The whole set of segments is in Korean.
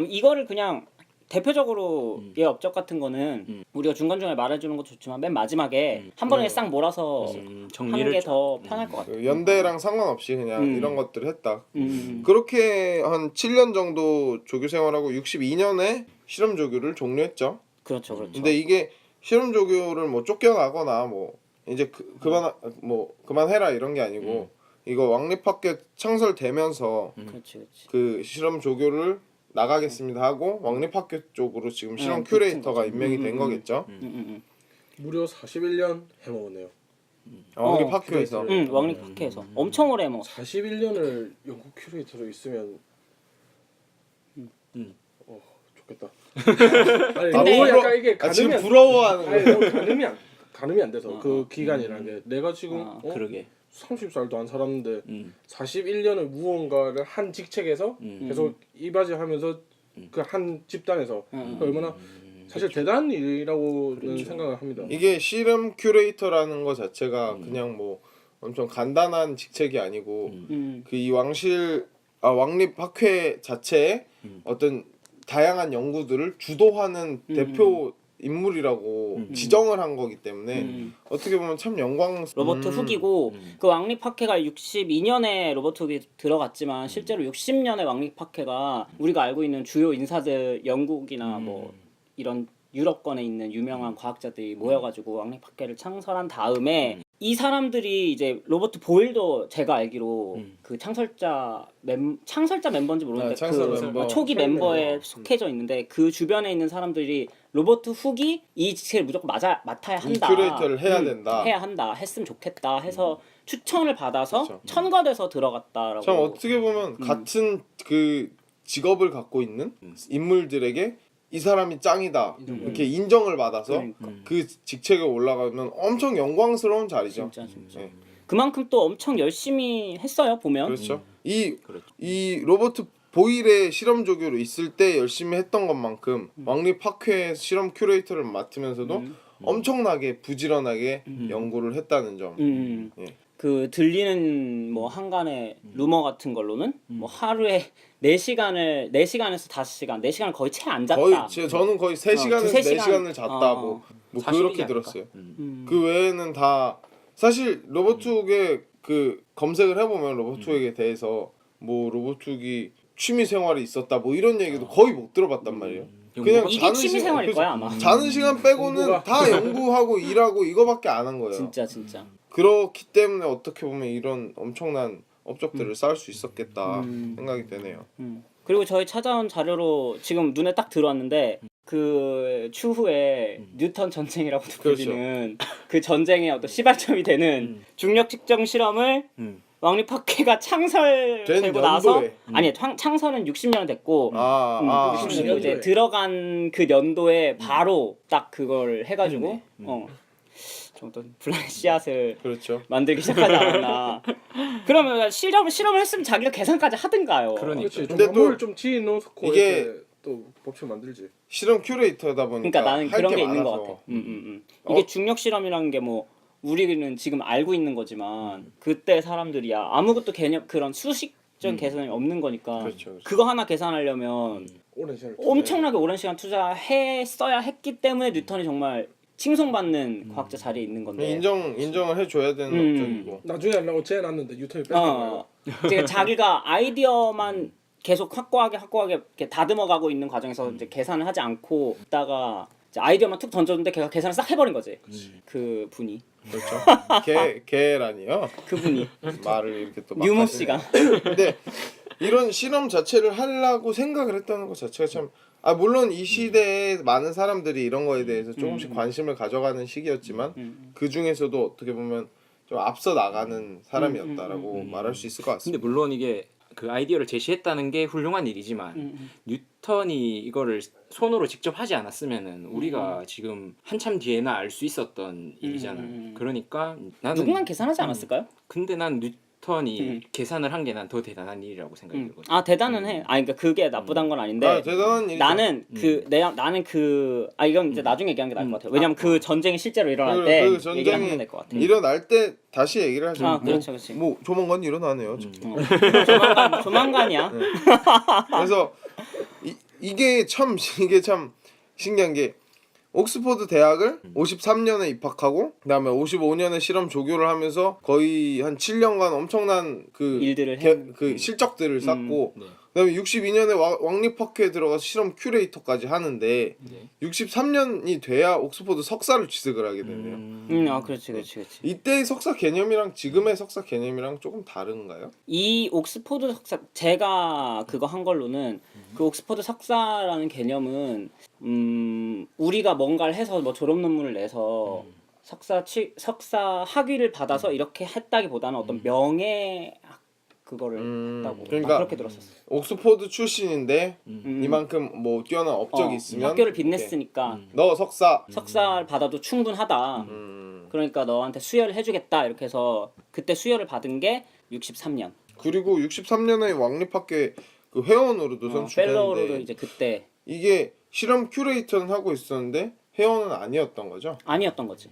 이거를 그냥 대표적으로 얘 업적 같은 거는 우리가 중간중간에 말해주는 것도 좋지만 맨 마지막에 한 번에 싹 몰아서 하는 게 더 편할 것 같아요. 연대랑 상관없이 그냥 이런 것들을 했다. 음. 그렇게 한 7년 정도 조교 생활하고 62년에 실험 조교를 종료했죠. 그렇죠. 근데 이게 실험 조교를 뭐 쫓겨나거나 뭐 이제 그만해라 이런 게 아니고 이거 왕립학교 창설되면서 그렇지. 그 실험 조교를 나가겠습니다 하고 왕립학교 쪽으로 지금 실험 큐레이터가 임명이 된 거겠죠. 무려 41년 해먹었네요. 왕립학교에서. 왕립학회에서 엄청 오래 뭐 41년을 영국 큐레이터로 있으면 좋겠다. 아니 근데 너무 약간 이게 지금 가늠이 부러워하는 아니 거야. 너무 가늠이 안 돼서 그 기간이라는 게 내가 지금 그러게. 30살도 안 살았는데 41년을 무언가를 한 직책에서 계속 이바지하면서 그 한 집단에서 얼마나 사실 대단한 일이라고는 생각을 합니다. 이게 실험 큐레이터라는 거 자체가 그냥 뭐 엄청 간단한 직책이 아니고 그 이 왕립학회 자체에 어떤 다양한 연구들을 주도하는 대표 인물이라고 지정을 한 거기 때문에 어떻게 보면 참 영광스러운 로버트 훅이고 그 왕립학회가 62년에 로버트 훅이 들어갔지만 실제로 60년에 왕립학회가 우리가 알고 있는 주요 인사들 영국이나 뭐 이런 유럽권에 있는 유명한 과학자들이 모여가지고 왕립학회를 창설한 다음에 이 사람들이 이제 로버트 보일도 제가 알기로 그 창설자 멤버인지 모르는데 창설 그 멤버. 초기 멤버에 속해져 있는데 그 주변에 있는 사람들이 로버트 훅이 이 직책을 무조건 맡아야 한다. 큐레이터를 해야 된다. 해야 한다. 했으면 좋겠다. 해서 추천을 받아서 그렇죠. 천과돼서 들어갔다라고. 참 어떻게 보면 같은 그 직업을 갖고 있는 인물들에게 이 사람이 짱이다 이렇게 인정을 받아서 그러니까. 그 직책에 올라가면 엄청 영광스러운 자리죠. 진짜. 네. 그만큼 또 엄청 열심히 했어요 보면. 그렇죠. 이 로버트 보일의 실험 조교로 있을 때 열심히 했던 것만큼 왕립학회 실험 큐레이터를 맡으면서도 엄청나게 부지런하게 연구를 했다는 점. 예. 그 들리는 뭐 한간의 루머 같은 걸로는 뭐 하루에 4시간에서 5시간, 4시간을 거의 채 안 잤다. 저는 거의 3시간에서 두세 시간. 4시간을 잤다 뭐 그렇게 사실이지 들었어요. 그 외에는 다 사실 로버트 훅의 그 검색을 해보면 로버트 훅에 대해서 뭐 로버트 훅이 취미 생활이 있었다 뭐 이런 얘기도 거의 못 들어봤단 말이에요. 그냥 이게 자는 취미 생활일 거야 아마. 자는 시간 빼고는 다 연구하고 일하고 이거밖에 안 한 거예요. 진짜. 그렇기 때문에 어떻게 보면 이런 엄청난 업적들을 쌓을 수 있었겠다 생각이 되네요. 그리고 저희 찾아온 자료로 지금 눈에 딱 들어왔는데 그 추후에 뉴턴 전쟁이라고 불리는 그 전쟁의 어떤 시발점이 되는 중력 측정 실험을 왕립학회가 창설되고 나서 아니 창설은 60년 됐고 60년 이제 들어간 그 연도에 바로 딱 그걸 해가지고 좀 어떤 불안의 씨앗을 그렇죠. 만들기 시작하지 않았나. 그러면 실험을 했으면 자기가 계산까지 하든가요. 그렇지. 근데 좀 건물 또 좀 지어놓고 이게 이렇게 또 법칙 만들지. 실험 큐레이터다 보니까 그러니까 나는 할 그런 게 많아서. 있는 것 같아. 이게 중력 실험이라는 게 뭐 우리는 지금 알고 있는 거지만 그때 사람들이야 아무것도 개념 그런 수식적인 계산이 없는 거니까 그렇죠. 그거 하나 계산하려면 오랜 시간 엄청나게 오랜 시간 투자했어야 했기 때문에 뉴턴이 정말 칭송받는 과학자 자리에 있는 건데 인정을 해줘야 되는 업적이고. 나중에 하려고 재놨는데 뉴턴이 뺏은 거예요. 이제 자기가 아이디어만 계속 확고하게 이렇게 다듬어가고 있는 과정에서 이제 계산을 하지 않고 있다가 이제 아이디어만 툭 던졌는데 걔가 계산을 싹 해버린 거지. 그 분이. 그렇죠. 개라니요. 그분이. 말을 이렇게 또 막 유모 하시네. 씨가. 근데 이런 실험 자체를 하려고 생각을 했다는 것 자체가 참 물론 이 시대에 많은 사람들이 이런 거에 대해서 조금씩 관심을 가져가는 시기였지만 그 중에서도 어떻게 보면 좀 앞서 나가는 사람이었다라고 말할 수 있을 것 같습니다. 근데 물론 이게 그 아이디어를 제시했다는 게 훌륭한 일이지만 뉴턴이 이거를 손으로 직접 하지 않았으면은 우리가 지금 한참 뒤에나 알 수 있었던 일이잖아. 그러니까 나는 누군가 계산하지 않았을까요? 근데 난 뉴턴이 계산을 한 게 난 더 대단한 일이라고 생각이 들거든. 아 대단은 해. 그러니까 그게 나쁘단 건 아닌데. 대단한 일이죠. 나는 이건 이제 나중에 얘기하는 게 나을 것 같아요. 왜냐면 그 전쟁이 실제로 일어날 때 그 전쟁이 얘기하면 될 것 같아. 일어날 때 다시 얘기를 하죠. 그렇죠. 뭐 조만간 일어나네요. 조만간이야. 그래서 이게 참 신기한 게 옥스퍼드 대학을 53년에 입학하고 그다음에 55년에 실험 조교를 하면서 거의 한 7년간 엄청난 그 일들을 그 실적들을 쌓고 네. 그다음에 62년에 왕립학회에 들어가서 실험 큐레이터까지 하는데 63년이 돼야 옥스퍼드 석사를 취득을 하게 되네요. 아 그렇지. 이때의 석사 개념이랑 지금의 석사 개념이랑 조금 다른가요? 이 옥스퍼드 석사 제가 그거 한 걸로는 그 옥스퍼드 석사라는 개념은 우리가 뭔가를 해서 뭐 졸업 논문을 내서 석사 학위를 받아서 이렇게 했다기보다는 어떤 명예 그거를 했다고 그러니까 그렇게 들었었어. 옥스퍼드 출신인데 이만큼 뭐 뛰어난 업적이 있으면 학교를 빛냈으니까 너 석사 석사를 받아도 충분하다. 그러니까 너한테 수여를 해주겠다 이렇게 해서 그때 수여를 받은 게 63년. 그리고 63년에 왕립학회 그 회원으로도 펠로우로도 선출됐는데 이제 그때 이게 실험 큐레이터는 하고 있었는데 회원은 아니었던 거죠? 아니었던 거지.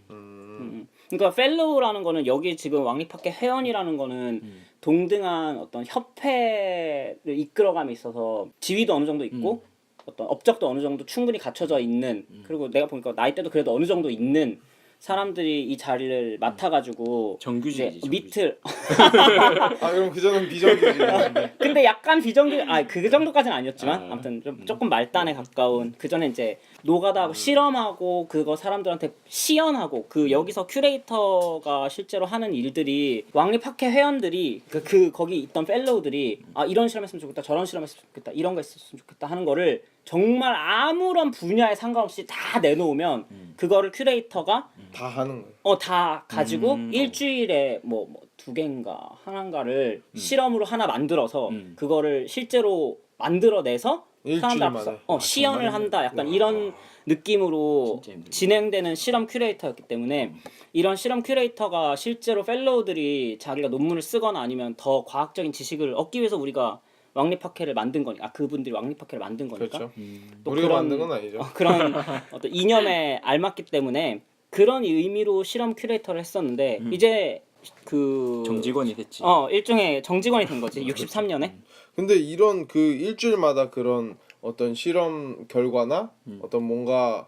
그러니까 펠로우라는 거는 여기 지금 왕립학회 회원이라는 거는 동등한 어떤 협회를 이끌어감에 있어서 지위도 어느 정도 있고 어떤 업적도 어느 정도 충분히 갖춰져 있는 그리고 내가 보니까 나이대도 그래도 어느 정도 있는 사람들이 이 자리를 맡아가지고 정규직이지. 밑을 아 그럼 그전엔 비정규직이었는데 근데 약간 비정규 그 정도까지는 아니었지만 아무튼 좀 조금 말단에 가까운 그 전에 이제 노가다하고 실험하고 그거 사람들한테 시연하고 그 여기서 큐레이터가 실제로 하는 일들이 왕립학회 회원들이 그 거기 있던 펠로우들이 아 이런 실험했으면 좋겠다 저런 실험했으면 좋겠다 이런 거 했으면 좋겠다 하는 거를 정말 아무런 분야에 상관없이 다 내놓으면 그거를 큐레이터가 다 하는 거예요. 다 가지고 일주일에 뭐 2개인가 하나인가를 실험으로 하나 만들어서 그거를 실제로 만들어내서 사람들 앞에서 시연을 한다 약간 이런 느낌으로 진행되는 실험 큐레이터였기 때문에 이런 실험 큐레이터가 실제로 펠로우들이 자기가 논문을 쓰거나 아니면 더 과학적인 지식을 얻기 위해서 우리가 왕립학회를 만든 거니까 그분들이 왕립학회를 만든 거니까 그렇죠. 또 우리가 만든 건 아니죠. 그런 어떤 이념에 알맞기 때문에 그런 의미로 실험 큐레이터를 했었는데 이제 그 정직원이 됐지. 일종의 정직원이 된 거지 63년에. 근데 이런 그 일주일마다 그런 어떤 실험 결과나 어떤 뭔가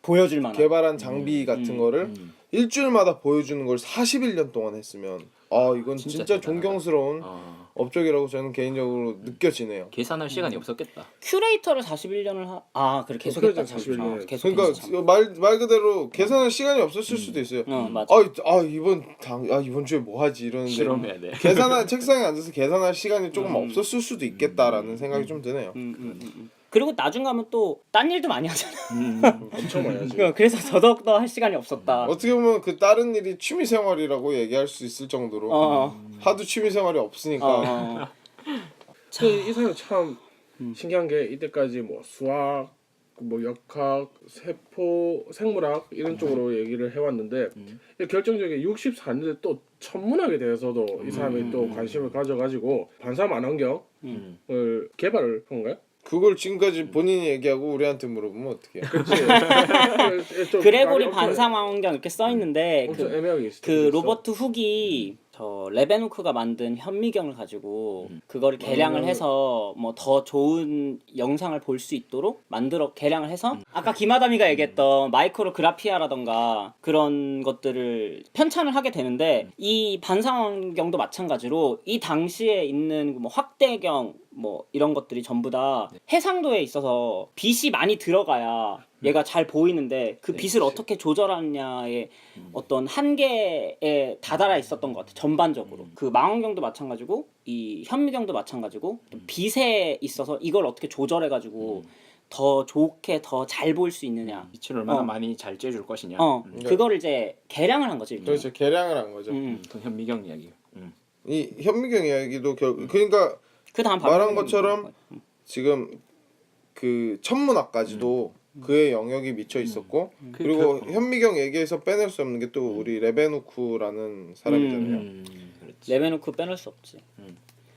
보여줄 만한 개발한 장비 같은 거를 일주일마다 보여주는 걸 41년 동안 했으면 아 이건 진짜 대단하다. 존경스러운 업적이라고 저는 개인적으로 느껴지네요. 계산할 시간이 없었겠다. 큐레이터를 41년을 그래 계속 했다. 41년. 계속 그러니까 했지, 참. 말 그대로 계산할 시간이 없었을 수도 있어요. 맞아. 이번 주에 뭐 하지 이러는데 실험해야 돼. 계산할 책상에 앉아서 계산할 시간이 조금 없었을 수도 있겠다라는 생각이 좀 드네요. 그리고 나중 가면 또 딴 일도 많이 하잖아. 엄청 많이 하지. 그래서 더더욱더 할 시간이 없었다. 어떻게 보면 그 다른 일이 취미 생활이라고 얘기할 수 있을 정도로 하도 취미 생활이 없으니까 이 사람 참 신기한 게 이때까지 뭐 수학, 뭐 역학, 세포, 생물학 이런 쪽으로 얘기를 해왔는데 결정적인 64년에 또 천문학에 대해서도 이 사람이 또 관심을 가져가지고 반사만원경을 개발을 한 건가요? 그걸 지금까지 본인이 얘기하고 우리한테 물어보면 어떡해요? 그렇지. 그레고리 반사망원경 이렇게 써 있는데 엄청 애매하게 있을 그 때도 있어. 로버트 훅이 저 레베누크가 만든 현미경을 가지고 그거를 개량을 해서 뭐 더 좋은 영상을 볼 수 있도록 만들어 개량을 해서 아까 김아담이가 얘기했던 마이크로그라피아라던가 그런 것들을 편찬을 하게 되는데 이 반사망원경도 마찬가지로 이 당시에 있는 뭐 확대경 뭐 이런 것들이 전부 다 해상도에 있어서 빛이 많이 들어가야 얘가 잘 보이는데 그 빛을 어떻게 조절하느냐의 어떤 한계에 다다라 있었던 것 같아 전반적으로. 그 망원경도 마찬가지고 이 현미경도 마찬가지고 빛에 있어서 이걸 어떻게 조절해가지고 더 좋게 더 잘 보일 수 있느냐. 빛을 얼마나 많이 잘 쬐줄 것이냐. 그거를 이제 개량을 한 거지. 그렇죠. 개량을 한 거죠. 현미경 이야기. 이 현미경 이야기도 그러니까 그 다음 말한 것처럼 지금 그 천문학까지도 그의 영역이 미쳐 있었고 그리고 현미경 얘기에서 빼낼 수 없는 게 또 우리 레베누크라는 사람이잖아요. 레베누크 빼놓을 수 없지.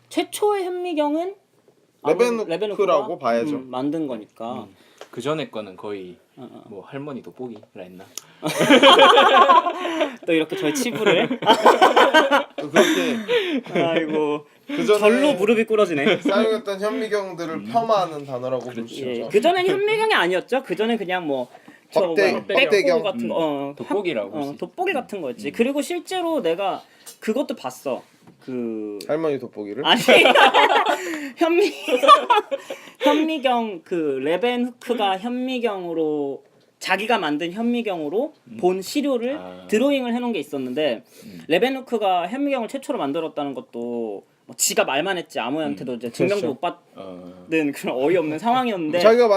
최초의 현미경은 레베누크라고 봐야죠. 만든 거니까. 그 전에 거는 거의 뭐 할머니 돋보기라 했나? 또 이렇게 저의 치부를 또 그렇게 아이고 그 전에 절로 무릎이 꿇어지네. 사용했던 현미경들을 폄하하는 단어라고 볼 수 예, 있죠. 그 전엔 현미경이 아니었죠. 그 전엔 그냥 뭐 확대- 확대경. 같은 거, 돋보기라고 볼수 있지. 돋보기 같은 거였지. 그리고 실제로 내가 그것도 봤어. 그 할머니 돋보기를. 아니 현미경 그 레벤후크가 현미경으로 자기가 만든 현미경으로 본 시료를 드로잉을 해놓은 게 있었는데 레벤후크가 현미경을 최초로 만들었다는 것도 뭐 지가 말만 했지 아무한테도 이제 증명도 못 받는 그런 어이없는 상황이었는데 자기가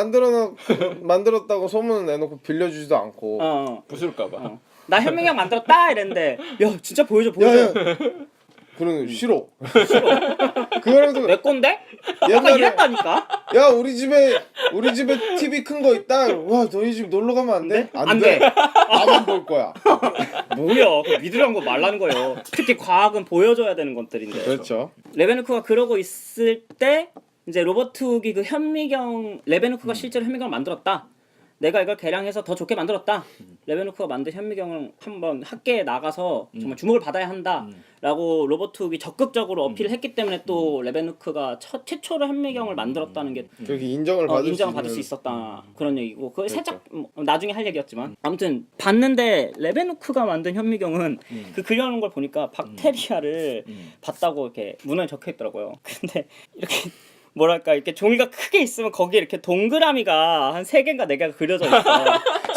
만들었다고 소문을 내놓고 빌려주지도 않고. 부술까봐. 나 현미경 만들었다 이랬는데 야 진짜 보여줘 야. 그러는 싫어. 그거라도 내 건데? 아까 옛날에 이랬다니까? 야 우리 집에 TV 큰 거 있다. 와 너희 집 놀러 가면 안 돼? 안 돼. 나만 볼 거야. 뭐야 그거 믿으라는 거 말라는 거예요. 특히 과학은 보여줘야 되는 것들인데 그렇죠. 레벤후크가 그러고 있을 때 이제 로버트 훅이 그 현미경 레벤후크가 실제로 현미경을 만들었다. 내가 이걸 개량해서 더 좋게 만들었다. 레벤후크가 만든 현미경을 한번 학계에 나가서 정말 주목을 받아야 한다라고 로버트 훅이 적극적으로 어필을 했기 때문에 또 레벤후크가 최초로 현미경을 만들었다는 게 그렇게 인정을 받을 수 있었다 그런 얘기고 그걸 살짝 나중에 할 얘기였지만 아무튼 봤는데 레벤후크가 만든 현미경은 그 그려놓은 걸 보니까 박테리아를 봤다고 이렇게 문헌에 적혀 있더라고요. 근데 이렇게 뭐랄까 이렇게 종이가 크게 있으면 거기에 이렇게 동그라미가 한 3개인가 4개가 그려져 있어.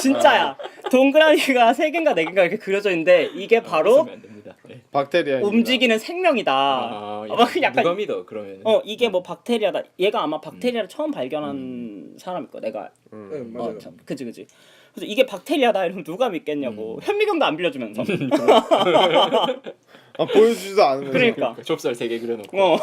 진짜야. 동그라미가 3개인가 4개가 이렇게 그려져 있는데 이게 바로 안 됩니다. 네. 박테리아 움직이는 생명이다. 약간 누가 믿어 그러면? 이게 뭐 박테리아다. 얘가 아마 박테리아를 처음 발견한 사람일 거야. 내가. 네, 맞아요. 그지. 그래서 이게 박테리아다 이러면 누가 믿겠냐고. 현미경도 안 빌려주면서. 보여주지도 않으면서. 그러니까. 좁쌀 3개 그려놓고.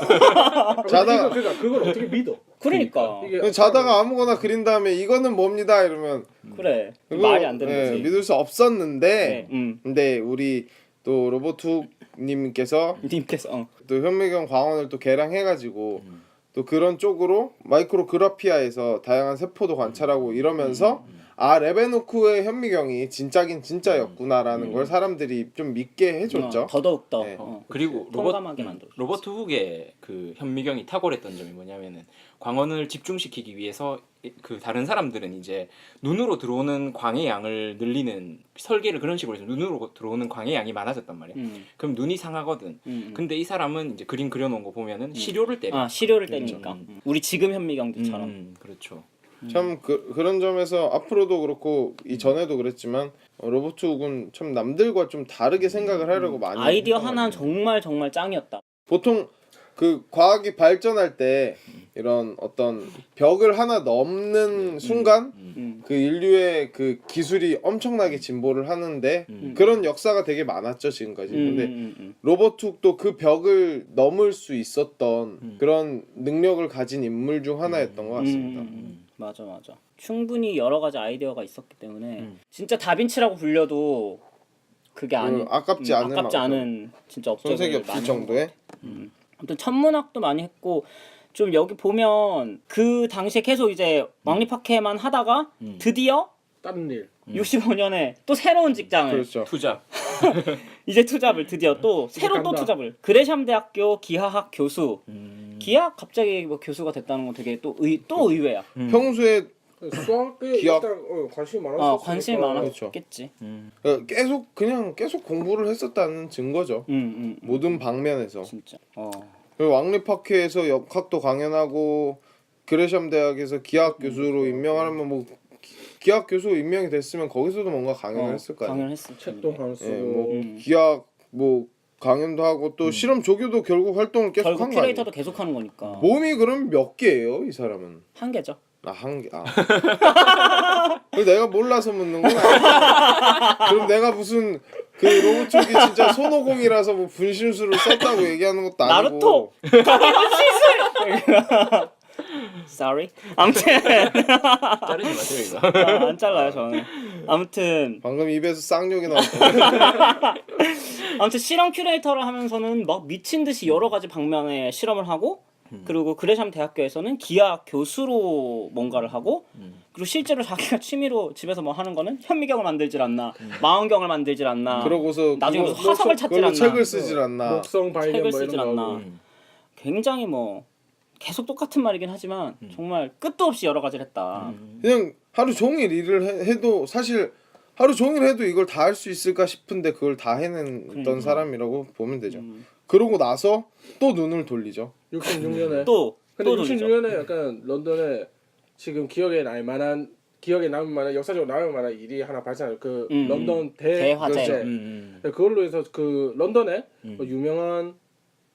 자다가 그걸 어떻게 믿어? 그러니까. 이게 자다가 아무거나 그린 다음에 이거는 뭡니다 이러면 그래. 그거, 말이 안 되는 거지. 믿을 수 없었는데 네, 근데 우리 또 로버트 님께서 님께서 또 현미경 광원을 또 개량해가지고 또 그런 쪽으로 마이크로그라피아에서 다양한 세포도 관찰하고 이러면서 레벤후크의 현미경이 진짜긴 진짜였구나라는 걸 사람들이 좀 믿게 해줬죠. 더더욱 더 네. 그리고 통감하게 만들었어. 로버트 훅의 그 현미경이 탁월했던 점이 뭐냐면은 광원을 집중시키기 위해서 그 다른 사람들은 이제 눈으로 들어오는 광의 양을 늘리는 설계를 그런 식으로 해서 눈으로 들어오는 광의 양이 많아졌단 말이야. 그럼 눈이 상하거든. 근데 이 사람은 이제 그림 그려놓은 거 보면은 시료를 때려. 시료를 때리니까. 우리 지금 현미경들처럼. 그렇죠. 참 그런 점에서 앞으로도 그렇고 이전에도 그랬지만 로버트 훅은 참 남들과 좀 다르게 생각을 하려고 많이 아이디어 했던 것 하나는 같아요. 정말 정말 짱이었다. 보통 그 과학이 발전할 때 이런 어떤 벽을 하나 넘는 순간 그 인류의 그 기술이 엄청나게 진보를 하는데 그런 역사가 되게 많았죠 지금까지. 근데 로버트 훅도 그 벽을 넘을 수 있었던 그런 능력을 가진 인물 중 하나였던 것 같습니다. 맞아. 충분히 여러 가지 아이디어가 있었기 때문에 진짜 다빈치라고 불려도 그게 아깝지 않은 진짜 업적을 손색이 없을 많이 정도의. 아무튼 천문학도 많이 했고 좀 여기 보면 그 당시에 계속 이제 왕립학회만 하다가 드디어 다른 일. 65년에 또 새로운 직장을 그렇죠. 투잡. 이제 투잡을 드디어 또 새로 또 간다. 투잡을 그레샴 대학교 기하학 교수. 기하학 갑자기 뭐 교수가 됐다는 건 되게 또 의외야. 평소에 수학에 기억. 일단 관심이 많았었으니까. 관심이 많았겠지. 계속 공부를 했었다는 증거죠. 모든 방면에서. 진짜. 그리고 왕립학회에서 역학도 강연하고 그레샴 대학에서 기하학 교수로 임명하려면 뭐 기하학 교수 임명이 됐으면 거기서도 뭔가 강연을 했을 거 아니에요. 강연했을 책도 많이 쓰고. 뭐 기하학 뭐 강연도 하고 또 실험 조교도 결국 활동을 계속 결국 한 거 아니에요. 큐레이터도 계속 하는 거니까. 몸이 그럼 몇 개예요, 이 사람은? 한 개죠. 한 개. 그럼 내가 몰라서 묻는구나. 그럼 내가 무슨 그 로봇 쪽이 진짜 손오공이라서 뭐 분신술을 썼다고 얘기하는 것도 아니고. 나루토. Sorry. 아무튼 자르지 마세요 이거. 안 잘라요 저는. 아무튼 방금 입에서 쌍욕이 나왔다. 아무튼 실험 큐레이터를 하면서는 막 미친 듯이 여러 가지 방면의 실험을 하고 그리고 그레샴 대학교에서는 기하학 교수로 뭔가를 하고 그리고 실제로 자기가 취미로 집에서 뭐 하는 거는 현미경을 만들질 않나, 망원경을 만들질 않나, 그러고서 나중에 그거 화석을 찾질 그걸로 않나, 책을 쓰질 않나. 목성 발견 책을 뭐 쓰질 이런 거 않나. 하고. 굉장히 뭐 계속 똑같은 말이긴 하지만 정말 끝도 없이 여러 가지를 했다. 그냥 하루 종일 일을 해도 사실 하루 종일 해도 이걸 다 할 수 있을까 싶은데 그걸 다 해냈던 사람이라고 보면 되죠. 그러고 나서 또 눈을 돌리죠. 66년에 또 근데 돌리죠. 66년에 약간 런던에 지금 기억에 남을 만한 역사적으로 남을 만한 일이 하나 발생해요. 그 런던 대화재. 대화재. 그걸로 해서 그 런던에 유명한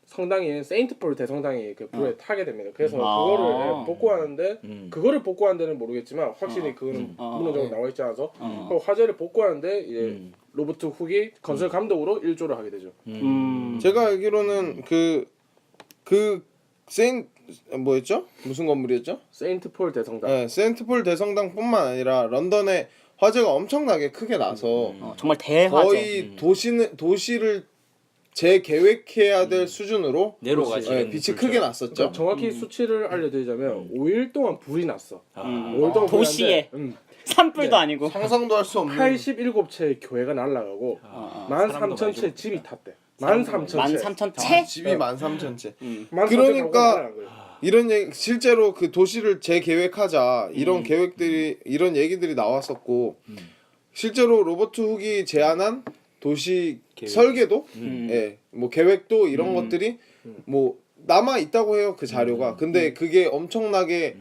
성당인 세인트폴 대성당이 그 불에 타게 됩니다. 그래서 그거를 복구하는데 그거를 복구하는 데는 모르겠지만 확실히 그거는 문헌적으로 나와 있지 않아서 그 화재를 복구하는데 이제 로버트 훅이 건설 감독으로 일조를 하게 되죠. 제가 알기로는 그 세인 뭐였죠? 무슨 건물이었죠? 세인트폴 대성당. 네, 세인트폴 대성당뿐만 아니라 런던에 화재가 엄청나게 크게 나서 정말 대화재. 거의 도시를 재계획해야 될 수준으로 내려가지는 빛이 크게 났었죠. 그러니까 정확히 수치를 알려드리자면 5일 동안 불이 났어. 5일 동안 도시에. 불이 났는데, 산불도 아니고. 상상도 할 수 없는 87채의 교회가 날라가고 13,000채 집이 탔대. 13,000채. 13,000채? 집이 13,000채. 13,000채 그러니까 이런 얘기, 실제로 그 도시를 재계획하자 이런 계획들이 이런 얘기들이 나왔었고 실제로 로버트 훅이 제안한 도시 설계도, 예, 뭐 계획도 이런 것들이 뭐 남아 있다고 해요 그 자료가. 근데 그게 엄청나게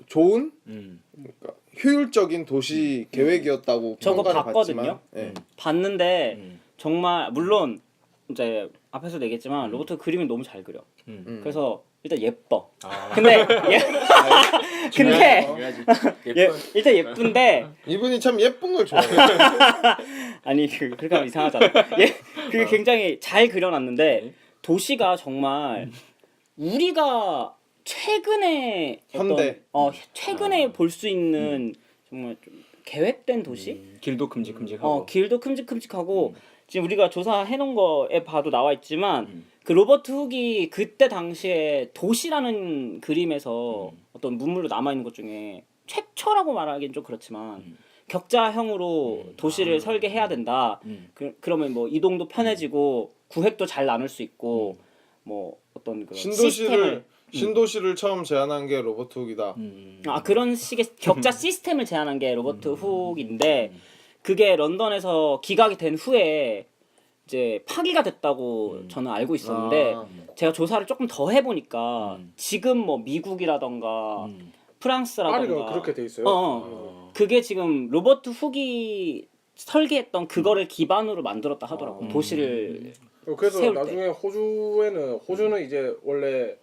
좋은 그러니까 효율적인 도시 계획이었다고 저거 평가를 봤거든요. 받지만, 예. 봤는데 정말 물론 이제 앞에서도 얘기했지만 로버트 그림이 너무 잘 그려. 그래서 일단 예뻐. 근데 근데 일단 예쁜데 이분이 참 예쁜 걸 좋아해요. 아니 그렇게 하면 이상하잖아. 그게 굉장히 잘 그려놨는데 도시가 정말 우리가 최근에 현대. 최근에 볼 수 있는 정말 좀 계획된 도시? 길도 큼직큼직하고. 길도 큼직큼직하고 지금 우리가 조사해놓은 거에 봐도 나와 있지만 그 로버트 훅이 그때 당시에 도시라는 그림에서 어떤 문물로 남아있는 것 중에 최초라고 말하기는 좀 그렇지만 격자형으로 도시를 설계해야 된다. 그러면 뭐 이동도 편해지고 구획도 잘 나눌 수 있고 뭐 어떤 그런 신도시를 처음 제안한 게 로버트 훅이다. 그런 식의 격자 시스템을 제안한 게 로버트 훅인데 그게 런던에서 기각이 된 후에 이제 파기가 됐다고 저는 알고 있었는데 제가 조사를 조금 더 해보니까 지금 뭐 미국이라던가 프랑스라던가 파리가 그렇게 돼 있어요. 그게 지금 로버트 훅이 설계했던 그거를 기반으로 만들었다 하더라고요. 도시를 그래서 세울 나중에 호주는 이제 원래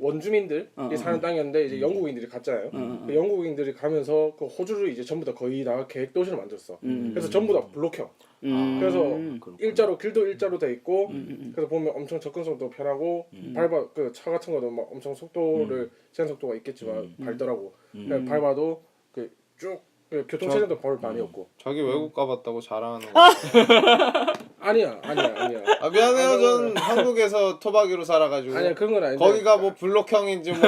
원주민들이 사는 땅이었는데 이제 영국인들이 갔잖아요. 그 영국인들이 가면서 그 호주를 이제 전부 다 거의 다 계획 도시를 만들었어. 그래서 전부 다 블록형. 그래서 길도 일자로 돼 있고 그래서 보면 엄청 접근성도 편하고 그 차 같은 것도 막 엄청 속도를 제한 속도가 있겠지만 밟더라고. 그냥 밟아도 쭉 교통체증도 벌 많이 없고. 자기 외국 가봤다고 자랑하는 거. 아니야. 미안해요. 전 한국에서 토박이로 살아가지고. 아니야 그런 건 아닌데. 거기가 뭐 블록형인지 뭐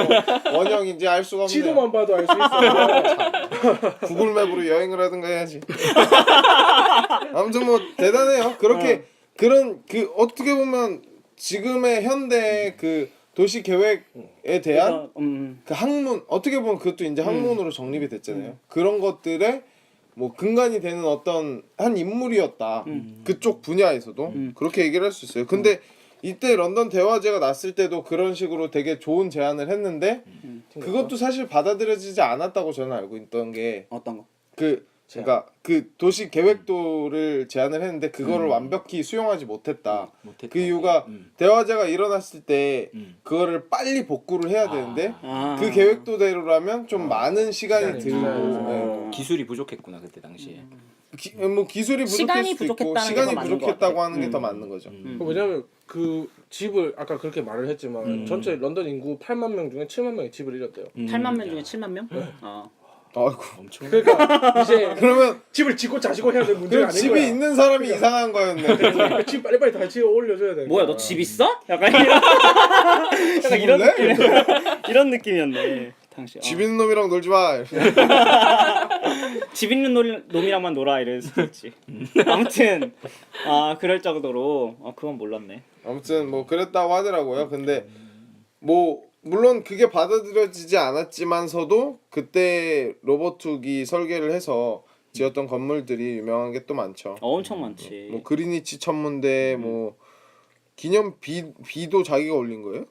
원형인지 알 수가 없네요. 지도만 봐도 알 수 있어. 구글맵으로 여행을 하든가 해야지. 아무튼 뭐 대단해요. 그렇게 그런 어떻게 보면 지금의 현대 그 도시 계획에 대한 그 학문 어떻게 보면 그것도 이제 학문으로 정립이 됐잖아요. 그런 것들에 뭐 근간이 되는 어떤 한 인물이었다. 그쪽 분야에서도 그렇게 얘기를 할 수 있어요. 근데 이때 런던 대화제가 났을 때도 그런 식으로 되게 좋은 제안을 했는데 그것도 사실 받아들여지지 않았다고 저는 알고 있던 게 어떤 거? 그러니까 그 도시 계획도를 제안을 했는데 그거를 완벽히 수용하지 못했다. 그 이유가 대화제가 일어났을 때 그거를 빨리 복구를 해야 되는데 그 계획도대로라면 좀 많은 시간이 들고 기술이 부족했구나 그때 당시에. 뭐 기술이 부족할 수도 있고 시간이 부족했다고 하는 게 더 맞는 거죠. 왜냐면 그 집을 아까 그렇게 말을 했지만 전체 런던 인구 8만 명 중에 7만 명이 집을 잃었대요. 8만 명 중에 7만 명? 아이고 엄청. 그러니까 이제 그러면 집을 짓고 자시고 해야 되는 문제가 그럼 아닌 집이 거야. 있는 사람이 이상한 거였네. 그러니까 집 빨리빨리 다 지어 올려줘야 돼. 뭐야 너 집 있어? 약간 이런 느낌 이런 느낌이었네. 당시. 집 있는 놈이랑 놀지 마. 집 있는 놈이랑만 놀아 이럴 수도 있지. 아무튼 그럴 정도로 그건 몰랐네. 아무튼 뭐 그랬다고 하더라고요. 근데 뭐 물론 그게 받아들여지지 않았지만서도 그때 로버툭이 설계를 해서 지었던 건물들이 유명한 게 또 많죠. 엄청 많지. 뭐 그리니치 천문대 뭐 기념 비도 자기가 올린 거예요?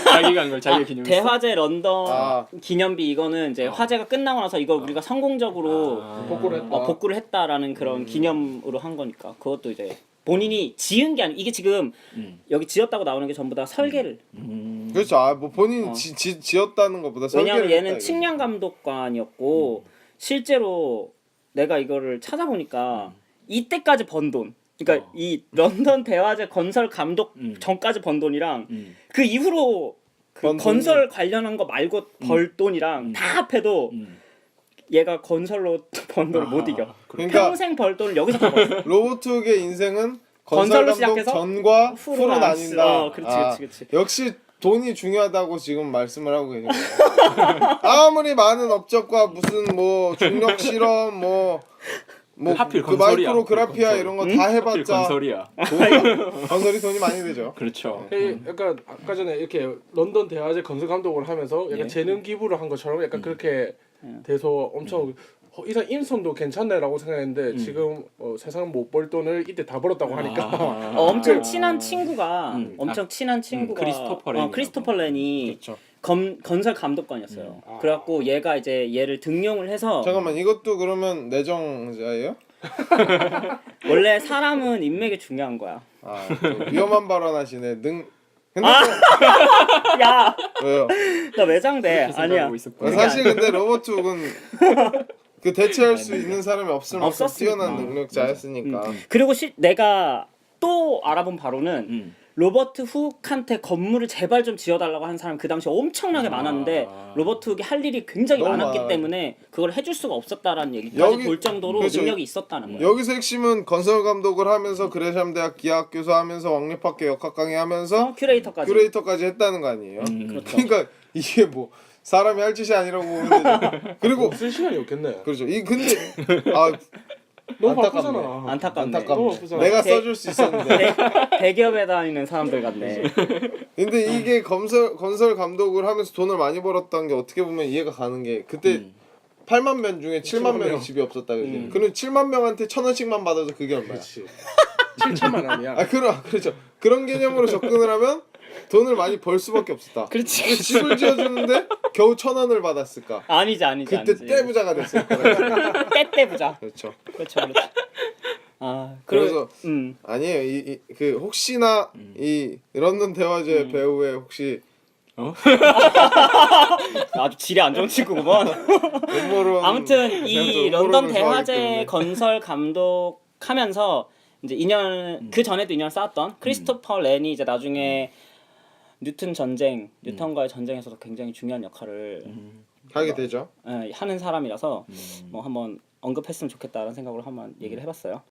자기가 한 걸 자기가 기념했어. 대화제 런던 아. 기념비 이거는 이제 화제가 끝나고 나서 이걸 우리가 성공적으로 복구를 했다. 복구를 했다라는 그런 기념으로 한 거니까 그것도 이제 본인이 지은 게 아니 이게 지금 여기 지었다고 나오는 게 전부 다 설계를. 그렇죠. 뭐 본인이 지었다는 것보다 설계를 왜냐면 얘는 했다, 측량 감독관이었고 실제로 내가 이거를 찾아보니까 이때까지 번 돈. 그러니까 이 런던 대화제 건설 감독 전까지 번 돈이랑 그 이후로 그 번 건설 관련한 거 말고 벌 돈이랑 다 합해도 얘가 건설로 번 돈을 못 이겨. 그러니까 평생 벌 돈을 여기서 다 벌었어. 로버툭의 인생은 건설로 건설 감독 시작해서 전과 후로 후로 나뉜다. 그렇지. 역시 돈이 중요하다고 지금 말씀을 하고 계신 거예요. 아무리 많은 업적과 무슨 뭐 중력 실험 뭐 하필 그 건설이야. 마이크로그라피아 이런 거 다 하필 해봤자 건설이야. 건설이 돈이 많이 되죠. 그렇죠. 약간 아까 전에 이렇게 런던 대화제 건설 감독을 하면서 약간 재능 기부를 한 것처럼 약간 그렇게 돼서 엄청 이 사람 인성도 괜찮네라고 생각했는데 지금 세상 못 벌 돈을 이때 다 벌었다고 하니까 엄청 친한 친구가 크리스토퍼 렌이 그렇죠. 건설 감독관이었어요. 그래갖고 얘가 이제 얘를 등용을 해서 잠깐만 이것도 그러면 내정자예요? 원래 사람은 인맥이 중요한 거야. 또 위험한 발언하시네. 근데 야, 왜요? 나 매장돼. 아니야. 생각하고 있었구나. 사실 근데 로버툭은 그 대체할 수 있는 사람이 없을 만큼 없었으니까. 뛰어난 능력자였으니까. 그리고 내가 또 알아본 바로는 로버트 훅한테 건물을 제발 좀 지어달라고 한 사람 그 당시 엄청나게 많았는데 로버트 훅이 할 일이 굉장히 너무 많았기 많아요. 때문에 그걸 해줄 수가 없었다라는 얘기까지 여기- 돌 정도로 그렇죠. 능력이 있었다는 거야. 여기서 핵심은 건설 감독을 하면서 그레샴 대학 기하학 교수 하면서 왕립학교 역학 강의 하면서 큐레이터까지. 큐레이터까지 했다는 거 아니에요? 그렇죠. 그러니까 이게 뭐 사람이 할 짓이 아니라고 보면 되죠. 그리고 쓸 시간이 없겠네. 그렇죠. 근데 아 너무 안타깝네. 바쁘잖아. 안타깝네. 너무 바쁘잖아. 내가 써줄 수 있었는데. 대기업에 다니는 사람들 같네. 근데 이게 건설 감독을 하면서 돈을 많이 벌었던 게 어떻게 보면 이해가 가는 게 그때 8만 명 중에 7만 명이 집이 없었다 그러지. 그럼 7만 명한테 1,000원씩만 받아도 그게 얼마야? 그렇지. 7천만 원이야. 그렇죠. 그런 개념으로 접근을 하면 돈을 많이 벌 수밖에 없었다. 그렇지. 근데 집을 지어주는데 겨우 1,000원을 받았을까? 아니지. 그때 떼부자가 됐을 거야. 떼부자. 그렇죠. 그렇죠. 그래서 음. 아니에요. 그 혹시나 이 런던 대화제 배우의 혹시 아주 질이 안 좋은 친구구먼. 음모론 아무튼 이 음모론을 런던 좋아하기 대화제 때문에. 건설 감독하면서 이제 그 전에도 인연을 쌓았던 크리스토퍼 렌이 이제 나중에 뉴턴과의 전쟁에서도 굉장히 중요한 역할을 하게 되죠. 하는 사람이라서 뭐 한번 언급했으면 좋겠다라는 생각으로 한번 얘기를 해봤어요.